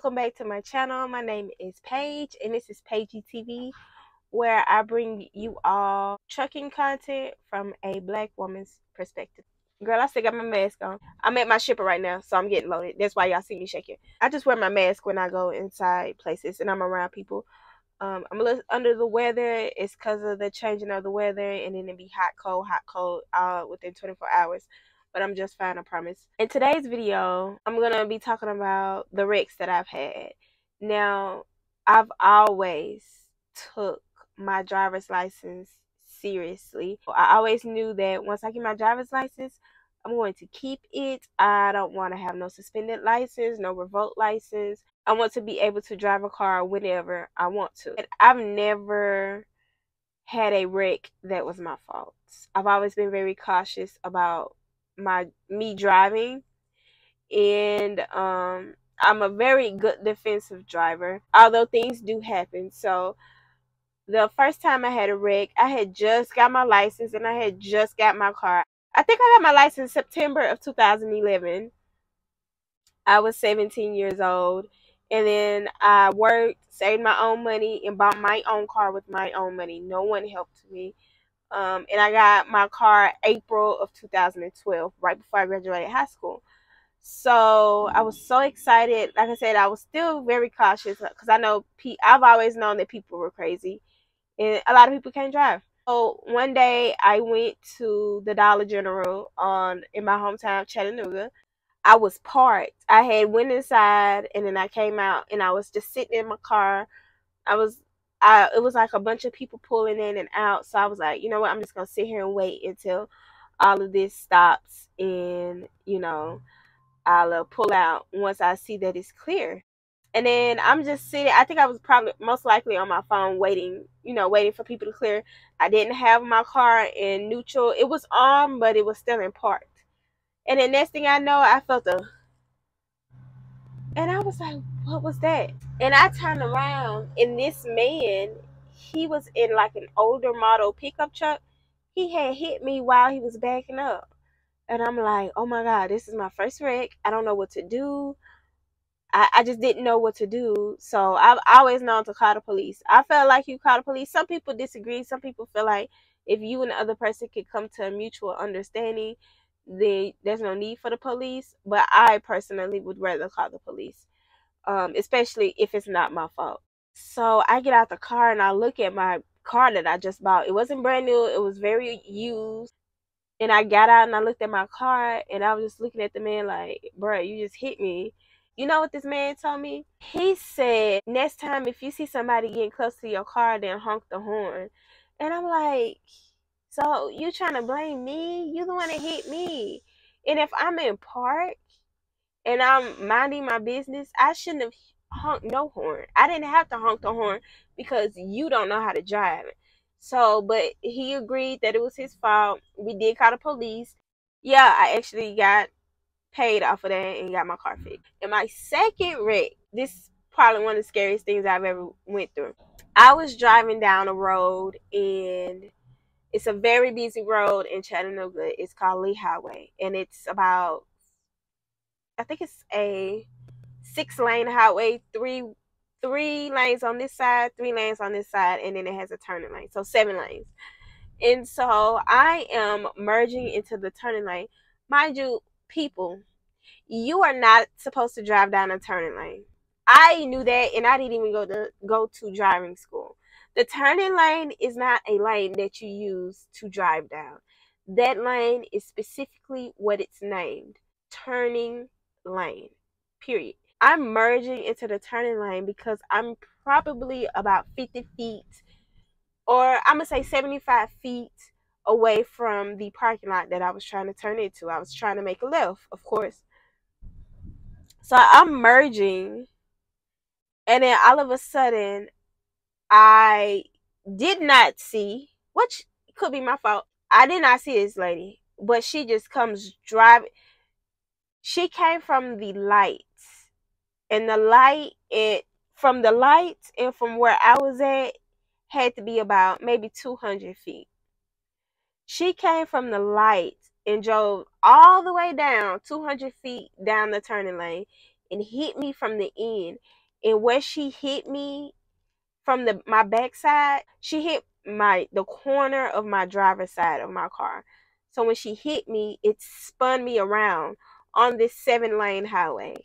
welcome back to my channel. My name is Paige and this is Paigey TV, where I bring you all trucking content from a black woman's perspective. Girl, I still got my mask on. I'm at my shipper right now, so I'm getting loaded. That's why y'all see me shaking. I just wear my mask when I go inside places and I'm around people. I'm a little under the weather. It's because of the changing of the weather, and then it be hot, cold, within 24 hours. But I'm just fine, I promise. In today's video, I'm going to be talking about the wrecks that I've had. Now, I've always took my driver's license seriously. I always knew that once I get my driver's license, I'm going to keep it. I don't want to have no suspended license, no revoked license. I want to be able to drive a car whenever I want to. And I've never had a wreck that was my fault. I've always been very cautious about me driving, and I'm a very good defensive driver, although things do happen. So the first time I had a wreck, I had just got my license and I had just got my car. I think I got my license September of 2011. I was 17 years old, and then I worked, saved my own money, and bought my own car with my own money. No one helped me. And I got my car April of 2012, right before I graduated high school. So I was so excited. Like I said, I was still very cautious because I've always known that people were crazy, and a lot of people can't drive. So one day I went to the Dollar General in my hometown, Chattanooga. I was parked. I had went inside and then I came out and I was just sitting in my car. It was like a bunch of people pulling in and out. So I was like, you know what, I'm just gonna sit here and wait until all of this stops, and I'll pull out once I see that it's clear. And then I'm just sitting. I think I was probably most likely on my phone waiting for people to clear. I didn't have my car in neutral. It was on, but it was still in park. And the next thing I know, I felt and I was like, what was that? And I turned around, and this man, he was in like an older model pickup truck. He had hit me while he was backing up. And I'm like, oh my God, this is my first wreck. I don't know what to do. I just didn't know what to do. So I've always known to call the police. I felt like you call the police. Some people disagree. Some people feel like if you and the other person could come to a mutual understanding, then there's no need for the police. But I personally would rather call the police, especially if it's not my fault. So I get out the car and I look at my car that I just bought. It wasn't brand new. It was very used. And I got out and I looked at my car and I was just looking at the man like, bro, you just hit me. You know what this man told me? He said, next time if you see somebody getting close to your car, then honk the horn. And I'm like, so you trying to blame me? You the one that hit me. And if I'm in park and I'm minding my business, I shouldn't have honked no horn. I didn't have to honk the horn because you don't know how to drive. So, but he agreed that it was his fault. We did call the police. Yeah, I actually got paid off of that and got my car fixed. And my second wreck, this is probably one of the scariest things I've ever went through. I was driving down a road, and it's a very busy road in Chattanooga. It's called Lee Highway, and it's about, I think it's a 6-lane highway, three lanes on this side, 3 lanes on this side, and then it has a turning lane, so 7 lanes. And so I am merging into the turning lane. Mind you, people, you are not supposed to drive down a turning lane. I knew that, and I didn't even go to driving school. The turning lane is not a lane that you use to drive down. That lane is specifically what it's named, turning lane, period. I'm merging into the turning lane because I'm probably about 50 feet, or I'm going to say 75 feet away from the parking lot that I was trying to turn into. I was trying to make a left, of course. So I'm merging, and then all of a sudden, I did not see, which could be my fault. I did not see this lady, but she just comes driving. She came from the lights, and from the lights and from where I was at had to be about maybe 200 feet. She came from the lights and drove all the way down 200 feet down the turning lane and hit me from the end. And where she hit me from my backside, she hit the corner of my driver's side of my car. So when she hit me, it spun me around on this 7-lane highway.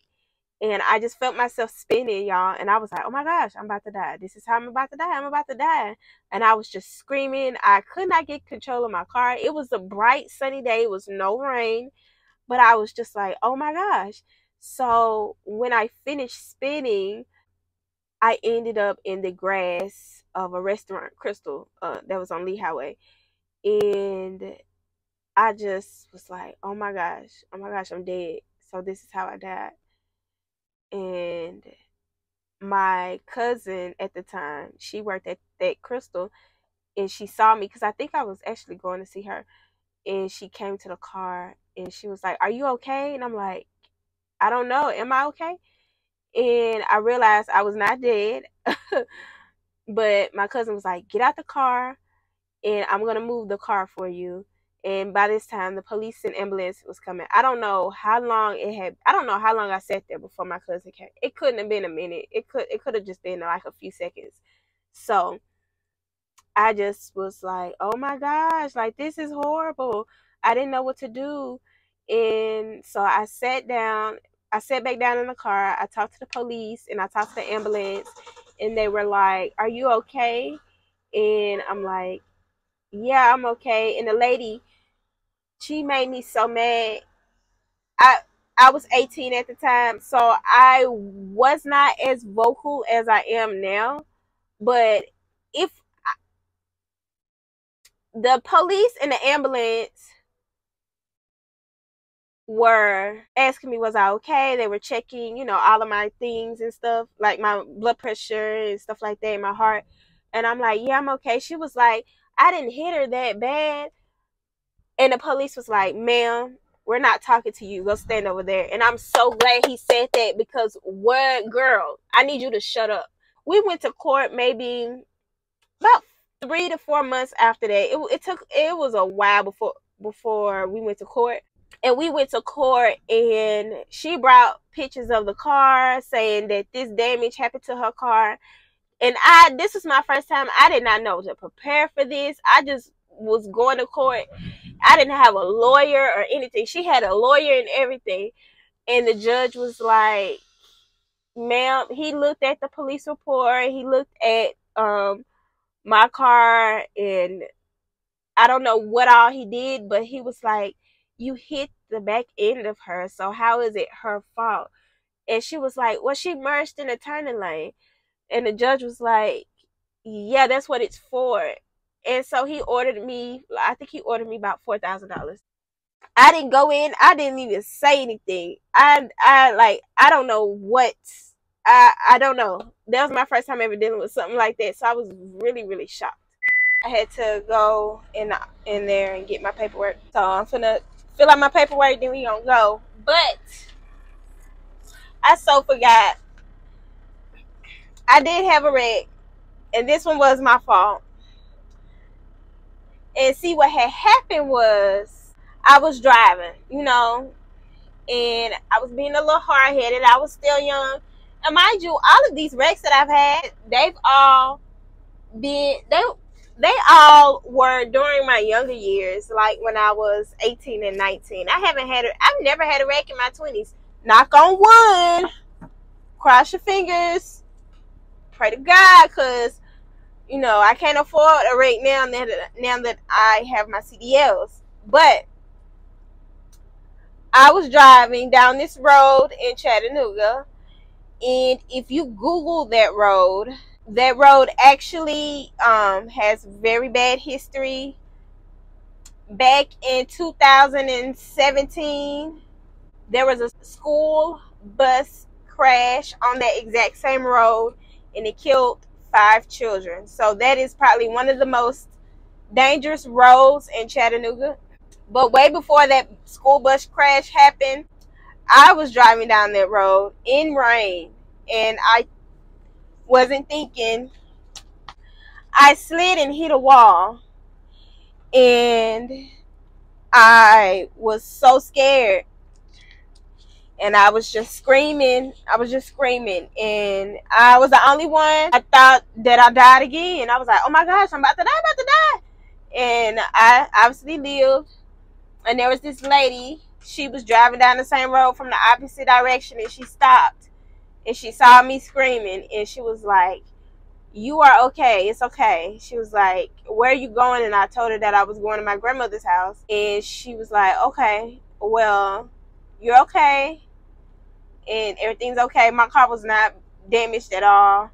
And I just felt myself spinning, y'all. And I was like, oh my gosh, I'm about to die. This is how I'm about to die. I'm about to die. And I was just screaming. I could not get control of my car. It was a bright, sunny day. It was no rain. But I was just like, oh my gosh. So when I finished spinning, I ended up in the grass of a restaurant, Crystal, that was on Lee Highway. And I just was like, oh my gosh, I'm dead. So this is how I died. And my cousin at the time, she worked at that Crystal, and she saw me because I think I was actually going to see her. And she came to the car and she was like, are you okay? And I'm like, I don't know. Am I okay? And I realized I was not dead. But my cousin was like, get out the car and I'm going to move the car for you. And by this time, the police and ambulance was coming. I don't know how long I sat there before my cousin came. It couldn't have been a minute. It could have just been like a few seconds. So I just was like, oh my gosh, like this is horrible. I didn't know what to do. And so I sat back down in the car. I talked to the police and I talked to the ambulance, and they were like, are you okay? And I'm like, yeah, I'm okay. And the lady, she made me so mad. I was 18 at the time, so I was not as vocal as I am now. But if the police and the ambulance were asking me, was I okay? They were checking, all of my things and stuff, like my blood pressure and stuff like that, my heart. And I'm like, yeah, I'm okay. She was like, I didn't hit her that bad. And the police was like, ma'am, we're not talking to you. Go stand over there. And I'm so glad he said that, because what, girl, I need you to shut up. We went to court maybe about 3 to 4 months after that. It was a while before we went to court. And we went to court, and she brought pictures of the car saying that this damage happened to her car. And this was my first time. I did not know to prepare for this. I just was going to court. I didn't have a lawyer or anything. She had a lawyer and everything. And the judge was like, ma'am, he looked at the police report. He looked at my car, and I don't know what all he did, but he was like, you hit the back end of her, so how is it her fault? And she was like, well, she merged in a turning lane. And the judge was like, yeah, that's what it's for. And so he ordered me, I think he ordered me about $4,000. I didn't go in. I didn't even say anything. I don't know what. I don't know. That was my first time ever dealing with something like that. So I was really, really shocked. I had to go in there and get my paperwork. So I'm finna fill out my paperwork, then we gonna go. But I so forgot. I did have a wreck, and this one was my fault. And see, what had happened was I was driving, and I was being a little hard-headed. I was still young. And mind you, all of these wrecks that I've had, they all were during my younger years, like when I was 18 and 19. I've never had a wreck in my 20s. Knock on wood. Cross your fingers. Pray to God, because I can't afford a wreck now that I have my CDLs. But I was driving down this road in Chattanooga, and if you Google that road actually has very bad history. Back in 2017, there was a school bus crash on that exact same road, and it killed 5 children. So that is probably one of the most dangerous roads in Chattanooga. But way before that school bus crash happened, I was driving down that road in rain, and I wasn't thinking. I slid and hit a wall, and I was so scared. and I was just screaming. I was just screaming, and I was the only one. I thought that I died again. I was like, oh my gosh, I'm about to die, I'm about to die. And I obviously lived. And there was this lady. She was driving down the same road from the opposite direction, and she stopped, and she saw me screaming, and she was like, you are okay, it's okay. She was like, where are you going? And I told her that I was going to my grandmother's house, and she was like, okay, well, you're okay, and everything's okay. My car was not damaged at all.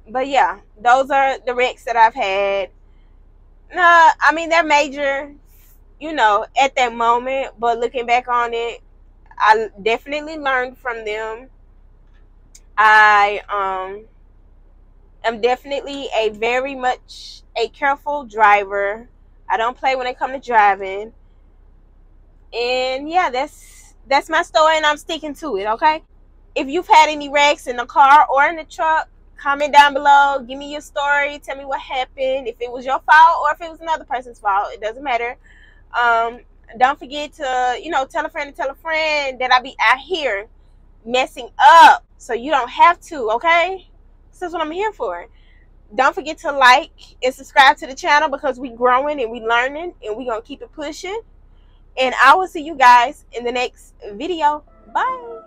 But yeah, those are the wrecks that I've had. No, I mean, they're major, at that moment, but looking back on it, I definitely learned from them. I am definitely a very much a careful driver. I don't play when it comes to driving. And yeah, that's my story, and I'm sticking to it, okay? If you've had any wrecks in the car or in the truck, comment down below. Give me your story. Tell me what happened. If it was your fault or if it was another person's fault, it doesn't matter. Don't forget to, tell a friend that I be out here messing up so you don't have to, okay? This is what I'm here for. Don't forget to like and subscribe to the channel, because we growing and we learning, and we gonna keep it pushing. And I will see you guys in the next video. Bye.